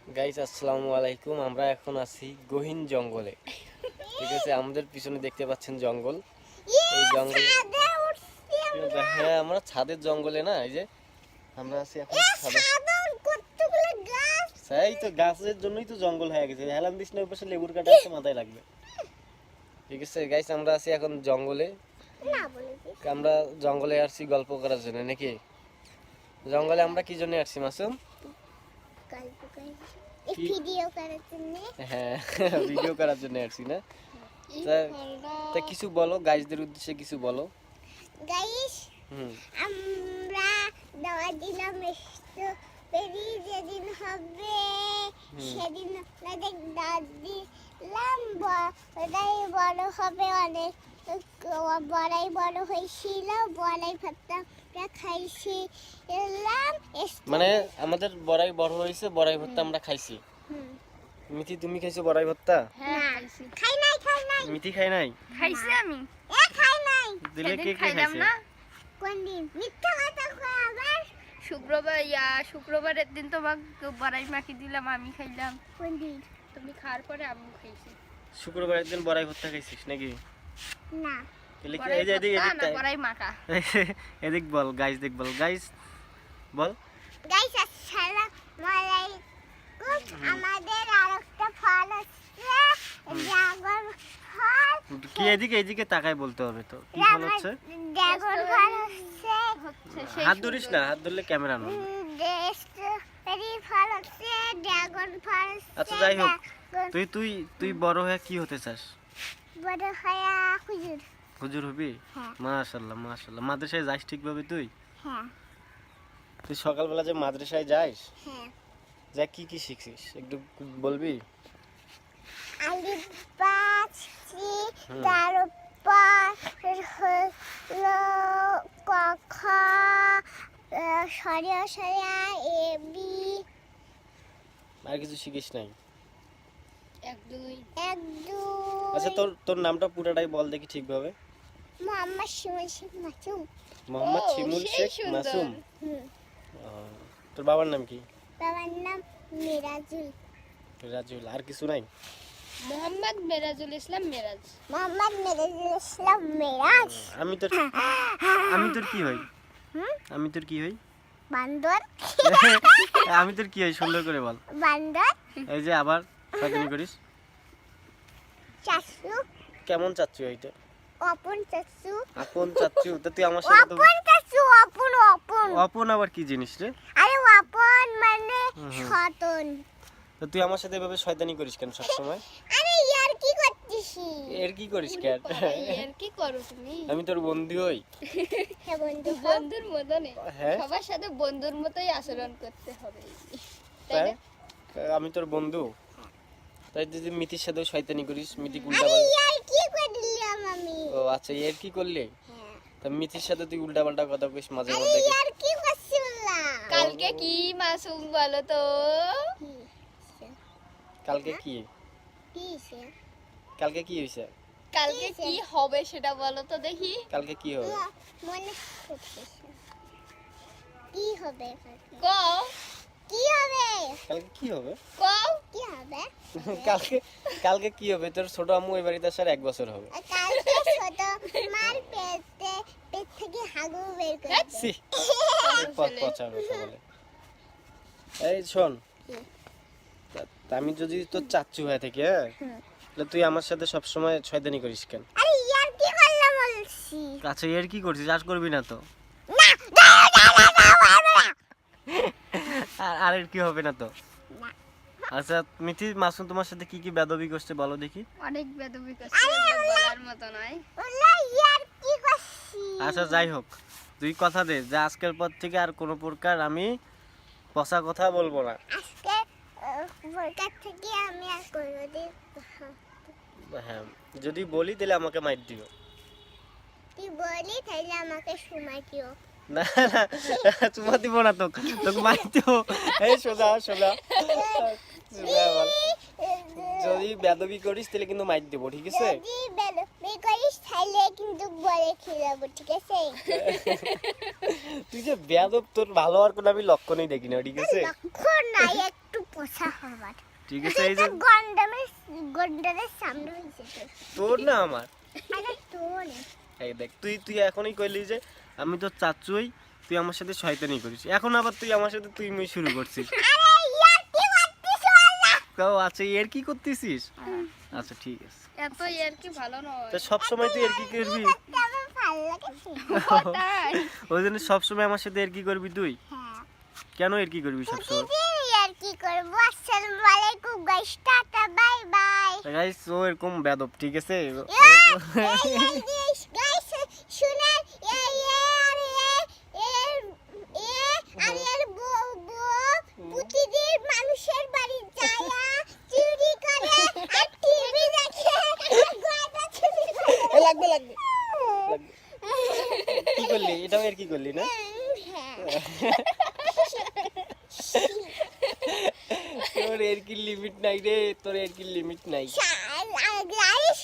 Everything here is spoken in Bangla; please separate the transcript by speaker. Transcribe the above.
Speaker 1: গাইস আসসালামু আলাইকুম। আমরা এখন আছি গহীন জঙ্গলে। ঠিক আছে, আমাদের পিছনে দেখতে পাচ্ছেন জঙ্গল। এই জঙ্গলে হ্যাঁ, আমরা ছাদের জঙ্গলে না, এই যে আমরা আছি এখন ছাদে। সেই তো গাছের জন্যই তো জঙ্গল হয়ে গেছে। হেলাম দিস না, ওই পাশে লেবুর কাটা আছে, মাথায় লাগবে। ঠিক আছে গাইস, আমরা আছি এখন জঙ্গলে। আমরা জঙ্গলে আসছি গল্প করার জন্য নাকি? জঙ্গলে আমরা কি জন্য আসছি মাসুম? হ্যাঁ, ভিডিও করার জন্য আসছি না? তা কিছু বলো, গাইসদের উদ্দেশ্যে কিছু বলো।
Speaker 2: গাইস, আমরা দাওয়া দিলাম স্ট্রবেরি যেদিন হবে সেদিন আপনাদের দাওয়াত দিলাম। বড়াই বড় হবে, অনেক বড়াই বড় হয়েছিল, বড়াই ভাতটা আমরা খাইছিলাম।
Speaker 1: মানে আমাদের বড়াই বড় হয়েছে, বড়াই ভর্তা আমরা খাইছি। মিথি, তুমি খাইছো বড়াই ভর্তা?
Speaker 2: হ্যাঁ, খাই নাই।
Speaker 1: মিথি খাই নাই?
Speaker 3: খাইছি আমি।
Speaker 2: খাই নাই।
Speaker 1: দিলে কে কে
Speaker 3: খাইলাম
Speaker 1: খাইছে?
Speaker 3: না।
Speaker 2: কোন দিন? মিথ্যা কথা কই আবার?
Speaker 3: শুক্রবারের দিন তোমাকে বড়াই মাখি দিলাম, আমি খাইলাম।
Speaker 2: কোন দিন?
Speaker 3: তুমি খাওয়ার পরে আমি খাইছি।
Speaker 1: শুক্রবার একদিন বড়াই ভর্তা খাইছিস নাকি?
Speaker 2: না।
Speaker 1: তাহলে কি
Speaker 3: বড়াই
Speaker 1: এই যে এদিক
Speaker 3: ভর্তা না
Speaker 1: এদিক
Speaker 3: বড়াই মাখা।
Speaker 1: এদিক বল, গাইস দেখ বল, গাইস বল।
Speaker 2: গাইস আসসালামু আলাইকুম। আমাদের আরেকটা ফল আছে, ড্রাগন ফল।
Speaker 1: কি এদিকে এদিকে তাকায় বলতে হবে তো। কি ফল হচ্ছে?
Speaker 2: ড্রাগন ফল
Speaker 3: হচ্ছে
Speaker 1: হাত ধরিস না, হাত ধরলে ক্যামেরা নয়।
Speaker 2: স্ট্রবেরি ফল হচ্ছে, ড্রাগন ফল হচ্ছে।
Speaker 1: আচ্ছা যাই হোক, তুই তুই তুই বড় হয়ে কি হতে চাস?
Speaker 2: বড় হয়া হুজুর।
Speaker 1: হুজুর হবি?
Speaker 2: হ্যাঁ।
Speaker 1: মাশাআল্লাহ মাশাআল্লাহ। মাদ্রাসায় যাস ঠিকভাবে তুই?
Speaker 2: হ্যাঁ।
Speaker 1: তুই সকালবেলা যে মাদ্রাসায় যাস,
Speaker 2: হ্যাঁ।
Speaker 1: যা কি কি শিখছিস একটু বলবি?
Speaker 2: আলিফ বা ছি, তারপর হলো ক খ, সরিয়া সরিয়া এ বি।
Speaker 1: আর কিছু শিখিস নাই?
Speaker 3: 1 2
Speaker 2: এক দুই।
Speaker 1: আচ্ছা তোর তোর নামটা পুরোটাই বল দেখি ঠিকভাবে।
Speaker 2: মোহাম্মদ শিমুল শেখ মাসুম।
Speaker 1: মোহাম্মদ
Speaker 3: ও,
Speaker 1: শিমুল
Speaker 3: সেই
Speaker 1: শেখ
Speaker 3: সুন্দর।
Speaker 1: মাসুম।
Speaker 2: হুম।
Speaker 1: ও, তোর বাবার নাম কি?
Speaker 2: বাবার নাম মিরাজুল।
Speaker 1: রাজুল। আর কিছু নাই?
Speaker 3: মোহাম্মদ মেরাজুল ইসলাম মেরাজ।
Speaker 2: মোহাম্মদ মিরাজুল ইসলাম মিরাজ।
Speaker 1: আমি তোর কি হই? আমি তোর কি হই?
Speaker 2: বান্দর।
Speaker 1: আমি তোর কি হই সুন্দর করে বল।
Speaker 2: বান্দর।
Speaker 1: এই যে আবার শয়তানি করিস।
Speaker 2: চাচু।
Speaker 1: কেমন চাচ্ছু এইটা?
Speaker 2: অপন চাচু।
Speaker 1: আপন চাচ্ছু? তা তুই আমার সাথে তো
Speaker 2: অপন চাচু, অপন অপন।
Speaker 1: অপন আবার কি জিনিস রে?
Speaker 2: আরে অপন মানে সতন।
Speaker 1: তা তুই আমার সাথে এভাবে শয়তানি করিস কেন সব সময়?
Speaker 2: আরে ইয়ার কি করছিস?
Speaker 1: এর কি করিস কেন?
Speaker 3: এর কি করো তুমি?
Speaker 1: আমি তোর বন্ধু হই।
Speaker 2: হে বন্ধু।
Speaker 3: বন্ধুর মতন
Speaker 1: হ্যাঁ?
Speaker 3: সবার সাথে বন্ধুর মতোই আচরণ করতে হবে। তাই
Speaker 1: তাই?
Speaker 3: না?
Speaker 1: আমি তোর বন্ধু। তাই যদি মিতির সাথে শয়তানি করিস, মিতি
Speaker 2: আরে
Speaker 1: উল্টা পাল্টা।
Speaker 2: ইয়ার কি করলাম আমি?
Speaker 1: ও আচ্ছা, এর কি করলি?
Speaker 2: হ্যাঁ।
Speaker 1: তা মিতির সাথে তুই উল্টা পাল্টা কথা কইস মাঝে
Speaker 2: আরে
Speaker 1: মধ্যে।
Speaker 2: ইয়ার কি করছিলাম?
Speaker 3: কালকে কি মাসুম বলো তো?
Speaker 1: কালকে কি?
Speaker 2: কি সে?
Speaker 1: কালকে কি হইছে?
Speaker 3: কালকে কি হবে সেটা বলো তো দেখি।
Speaker 1: কালকে কি হবে?
Speaker 2: মনে করছিস কি হবে কালকে?
Speaker 3: কও
Speaker 2: কি হবে?
Speaker 1: কালকে কি হবে?
Speaker 3: কও
Speaker 2: কি হবে?
Speaker 1: কালকে কালকে কি হবে? তোর ছোট আম্মু এই বাড়িতে আসার 1 বছর হবে।
Speaker 2: আর কালকে ছোট মার পেট থেকে হাগু বের করবে।
Speaker 1: ছি, পচা কথা বলে। এই শোন, তা আমি যদি তোর চাচ্চু হয়ে থাকি, হ্যাঁ, তাহলে তুই আমার সাথে সব সময় শয়তানি করিস কেন?
Speaker 2: আরে ইয়ার কি করলাম বলছি?
Speaker 1: আচ্ছা এর কি করছিস? আজ করবি না তো?
Speaker 2: না,
Speaker 1: আর এর কি হবে না তো?
Speaker 2: না।
Speaker 1: আচ্ছা মিথি, মাসুম তোমার সাথে কি কি বেদবি করছে বলো দেখি।
Speaker 3: অনেক বেদবি করছে, বলার মতো নয়।
Speaker 2: ওলা ইয়ার কি করছি?
Speaker 1: আচ্ছা যাই হোক, তুই কথা দে যে আজকের পর থেকে আর কোনো প্রকার আমি পচা কথা বলবো না।
Speaker 2: আজকে বরকার থেকে আমি আর কোনোদিন
Speaker 1: হ্যাঁ, যদি বলি তাহলে আমাকে মাইর দিও।
Speaker 2: তুই বলি তাহলে আমাকে সময় দিও।
Speaker 1: না না, চুমা দিব না তোকে, তোকে মাইর দেবো। এই সোজা সোজা সোজা বল। যদি বেদবি করিস তাহলে কিন্তু মাইর দেবো, ঠিক আছে?
Speaker 2: যদি বের করিস তাহলে কিন্তু বলে খেলাবো, ঠিক আছে?
Speaker 1: তুই যে বেয়াদব, তোর ভালো হওয়ার কোনো আমি লক্ষণই দেখি না, ঠিক আছে?
Speaker 2: লক্ষণ নাই, একটু পোষা আচ্ছা আমার
Speaker 1: ঠিক আছে এই যে
Speaker 2: গন্ডারের সামনে হয়েছে
Speaker 1: তোর না আমার
Speaker 2: আরে তোর
Speaker 1: এই দেখ তুই এখনই কইলি যে আমি তো চাচুই, তুই আমার সাথে শয়তানি করিস, এখন আবার তুই আমার সাথে তুই মুই শুরু করছিস।
Speaker 2: আরে ইয়ার কি করতেছ না
Speaker 1: তাও আচ্ছা এর কি করতেছিস? আচ্ছা ঠিক আছে,
Speaker 3: এত এর কি ভালো নয়
Speaker 1: তা সব সময় তুই এর কি করবি?
Speaker 2: আমার ভালো লাগছে
Speaker 3: ওটাই।
Speaker 1: ওই জন্য সব সময় আমার সাথে এর কি করবি তুই?
Speaker 2: হ্যাঁ
Speaker 1: কেন এর কি করবি সব সময়?
Speaker 2: আর কি করব আসসালামু আলাইকুম guys tata bye bye
Speaker 1: guys ও এরকম বেদব, ঠিক আছে?
Speaker 2: গাইস শুনেন প্রতিদিন মানুষের বাড়ি যায় চুরি করে আর টিভি দেখে আর গয়না চুরি করে
Speaker 1: লাগবে লাগবে কি করলি? এটাও এর কি করলি না? তোর এর কি লিমিট নাই রে, তোর এর কি লিমিট নাই।
Speaker 2: গাইস